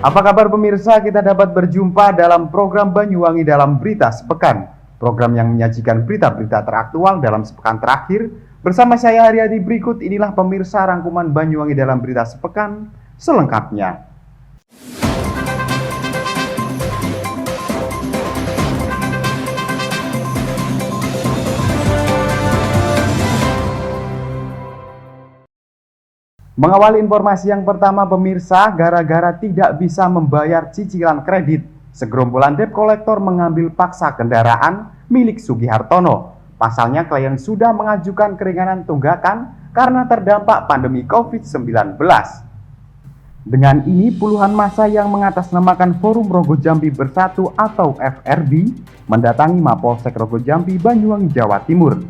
Apa kabar pemirsa? Kita dapat berjumpa dalam program Banyuwangi dalam Berita Sepekan. Program yang menyajikan berita-berita teraktual dalam sepekan terakhir. Bersama saya Haryadi, berikut inilah pemirsa rangkuman Banyuwangi dalam Berita Sepekan selengkapnya. Mengawali informasi yang pertama pemirsa, gara-gara tidak bisa membayar cicilan kredit, segerombolan debt collector mengambil paksa kendaraan milik Sugihartono. Pasalnya klien sudah mengajukan keringanan tunggakan karena terdampak pandemi COVID-19. Dengan ini puluhan massa yang mengatasnamakan Forum Rogo Jambi Bersatu atau FRB mendatangi Mapolsek Rogo Jambi, Banyuwangi, Jawa Timur.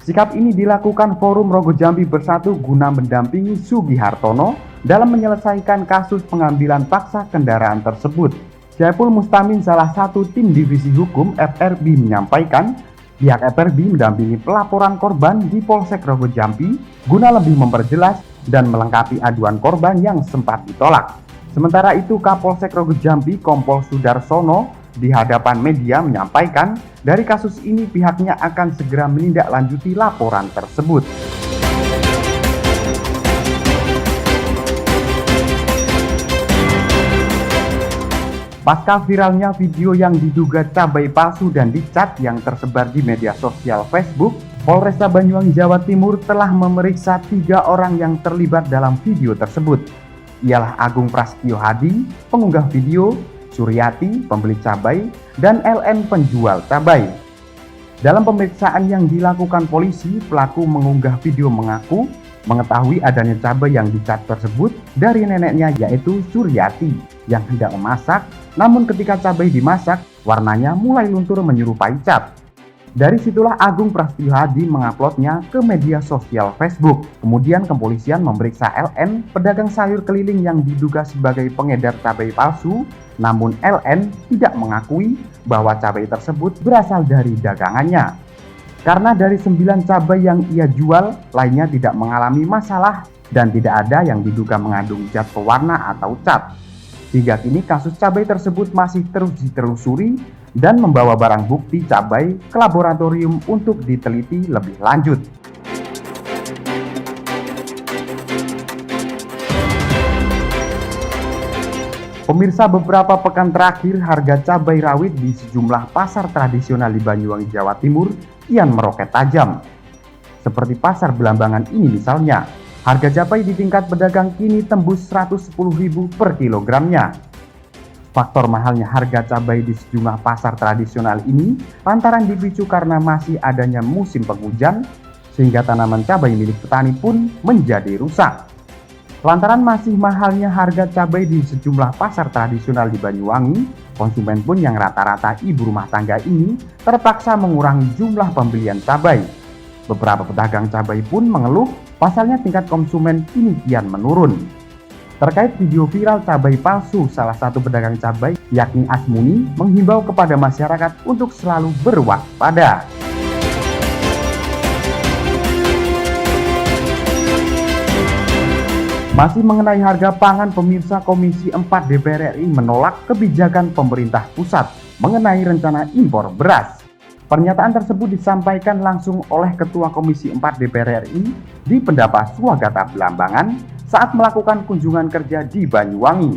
Sikap ini dilakukan Forum Rogo Jambi Bersatu guna mendampingi Sugihartono dalam menyelesaikan kasus pengambilan paksa kendaraan tersebut. Syaiful Mustamin, salah satu tim divisi hukum FRB, menyampaikan pihak FRB mendampingi pelaporan korban di Polsek Rogo Jambi guna lebih memperjelas dan melengkapi aduan korban yang sempat ditolak. Sementara itu Kapolsek Rogo Jambi Kompol Sudarsono di hadapan media menyampaikan dari kasus ini pihaknya akan segera menindaklanjuti laporan tersebut. Pasca viralnya video yang diduga cabai palsu dan dicat yang tersebar di media sosial Facebook, Polresta Banyuwangi, Jawa Timur telah memeriksa 3 orang yang terlibat dalam video tersebut. Ialah Agung Prasetyo Hadi, pengunggah video, Suryati, pembeli cabai, dan LN, penjual cabai. Dalam pemeriksaan yang dilakukan polisi, pelaku mengunggah video mengaku mengetahui adanya cabai yang dicat tersebut dari neneknya, yaitu Suryati, yang hendak memasak. Namun ketika cabai dimasak, warnanya mulai luntur menyerupai cat. Dari situlah Agung Prasetyo Hadi menguploadnya ke media sosial Facebook. Kemudian kepolisian memeriksa LN, pedagang sayur keliling yang diduga sebagai pengedar cabai palsu. Namun LN tidak mengakui bahwa cabai tersebut berasal dari dagangannya. Karena dari 9 cabai yang ia jual, lainnya tidak mengalami masalah dan tidak ada yang diduga mengandung zat pewarna atau cat. Hingga kini kasus cabai tersebut masih terus ditelusuri dan membawa barang bukti cabai ke laboratorium untuk diteliti lebih lanjut. Pemirsa, beberapa pekan terakhir harga cabai rawit di sejumlah pasar tradisional di Banyuwangi, Jawa Timur kian meroket tajam. Seperti pasar Belambangan ini misalnya, harga cabai di tingkat pedagang kini tembus Rp110.000 per kilogramnya. Faktor mahalnya harga cabai di sejumlah pasar tradisional ini lantaran dipicu karena masih adanya musim penghujan, sehingga tanaman cabai milik petani pun menjadi rusak. Lantaran masih mahalnya harga cabai di sejumlah pasar tradisional di Banyuwangi, konsumen pun yang rata-rata ibu rumah tangga ini terpaksa mengurangi jumlah pembelian cabai. Beberapa pedagang cabai pun mengeluh pasalnya tingkat konsumen kini kian menurun. Terkait video viral cabai palsu, salah satu pedagang cabai yakni Asmuni menghimbau kepada masyarakat untuk selalu berwaspada. Masih mengenai harga pangan pemirsa, Komisi 4 DPR RI menolak kebijakan pemerintah pusat mengenai rencana impor beras. Pernyataan tersebut disampaikan langsung oleh Ketua Komisi 4 DPR RI di Pendapas Swagata Belambangan saat melakukan kunjungan kerja di Banyuwangi.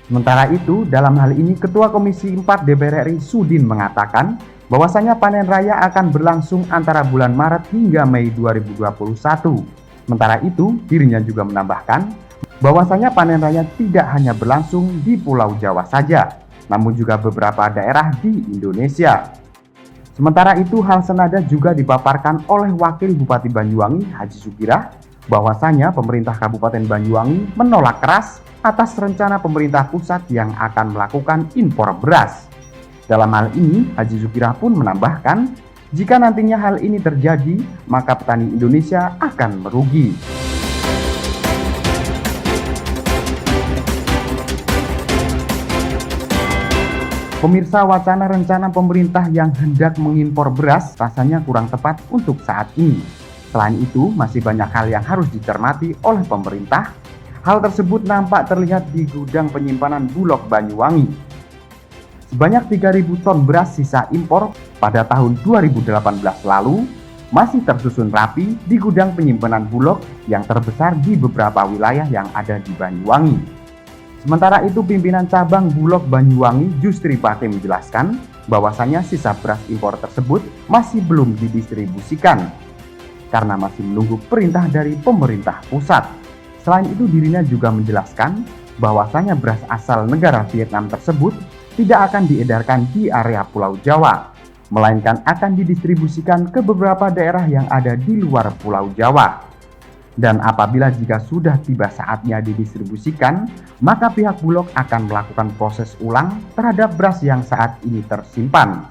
Sementara itu, dalam hal ini Ketua Komisi 4 DPR RI Sudin mengatakan bahwasanya panen raya akan berlangsung antara bulan Maret hingga Mei 2021. Sementara itu, dirinya juga menambahkan bahwasanya panen raya tidak hanya berlangsung di Pulau Jawa saja, namun juga beberapa daerah di Indonesia. Sementara itu, hal senada juga dipaparkan oleh Wakil Bupati Banyuwangi Haji Sugirah bahwasanya pemerintah Kabupaten Banyuwangi menolak keras atas rencana pemerintah pusat yang akan melakukan impor beras. Dalam hal ini, Haji Sugirah pun menambahkan, jika nantinya hal ini terjadi, maka petani Indonesia akan merugi. Pemirsa, wacana rencana pemerintah yang hendak mengimpor beras rasanya kurang tepat untuk saat ini. Selain itu, masih banyak hal yang harus dicermati oleh pemerintah. Hal tersebut nampak terlihat di gudang penyimpanan Bulog Banyuwangi. Sebanyak 3.000 ton beras sisa impor pada tahun 2018 lalu masih tersusun rapi di gudang penyimpanan Bulog yang terbesar di beberapa wilayah yang ada di Banyuwangi. Sementara itu, pimpinan cabang Bulog Banyuwangi Justri Pate menjelaskan bahwasanya sisa beras impor tersebut masih belum didistribusikan karena masih menunggu perintah dari pemerintah pusat. Selain itu, dirinya juga menjelaskan bahwasanya beras asal negara Vietnam tersebut tidak akan diedarkan di area Pulau Jawa, melainkan akan didistribusikan ke beberapa daerah yang ada di luar Pulau Jawa. Dan apabila jika sudah tiba saatnya didistribusikan, maka pihak Bulog akan melakukan proses ulang terhadap beras yang saat ini tersimpan.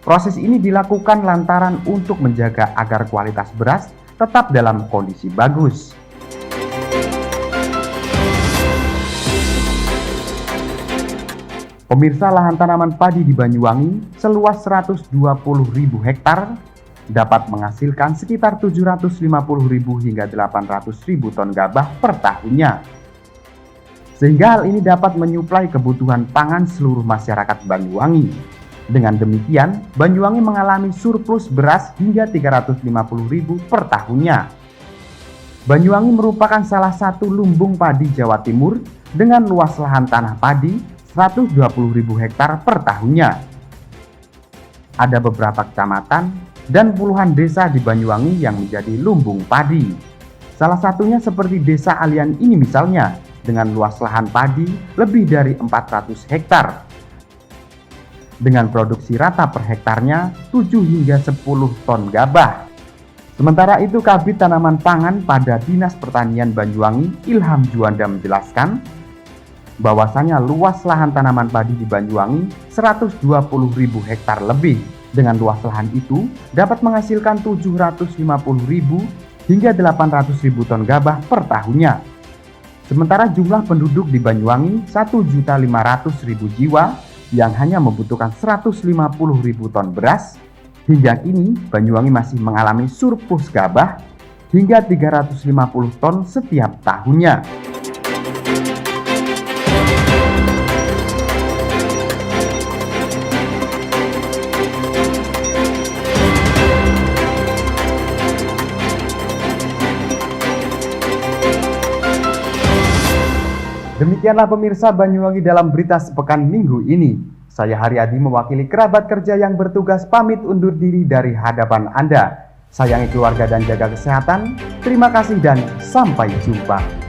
Proses ini dilakukan lantaran untuk menjaga agar kualitas beras tetap dalam kondisi bagus. Pemirsa, lahan tanaman padi di Banyuwangi seluas 120.000 hektar dapat menghasilkan sekitar 750.000 hingga 800.000 ton gabah per tahunnya. Sehingga hal ini dapat menyuplai kebutuhan pangan seluruh masyarakat Banyuwangi. Dengan demikian, Banyuwangi mengalami surplus beras hingga 350.000 per tahunnya. Banyuwangi merupakan salah satu lumbung padi Jawa Timur dengan luas lahan tanah padi 120.000 hektar per tahunnya. Ada beberapa kecamatan dan puluhan desa di Banyuwangi yang menjadi lumbung padi. Salah satunya seperti Desa Alian ini misalnya, dengan luas lahan padi lebih dari 400 hektar. Dengan produksi rata per hektarnya 7 hingga 10 ton gabah. Sementara itu, Kabid Tanaman Pangan pada Dinas Pertanian Banyuwangi, Ilham Juanda menjelaskan bahwasanya luas lahan tanaman padi di Banyuwangi 120.000 hektar lebih. Dengan luas lahan itu dapat menghasilkan 750.000 hingga 800.000 ton gabah per tahunnya. Sementara jumlah penduduk di Banyuwangi 1.500.000 jiwa yang hanya membutuhkan 150.000 ton beras. Hingga kini Banyuwangi masih mengalami surplus gabah hingga 350 ton setiap tahunnya. Demikianlah pemirsa Banyuwangi dalam berita sepekan minggu ini. Saya Haryadi mewakili kerabat kerja yang bertugas pamit undur diri dari hadapan Anda. Sayangi keluarga dan jaga kesehatan. Terima kasih dan sampai jumpa.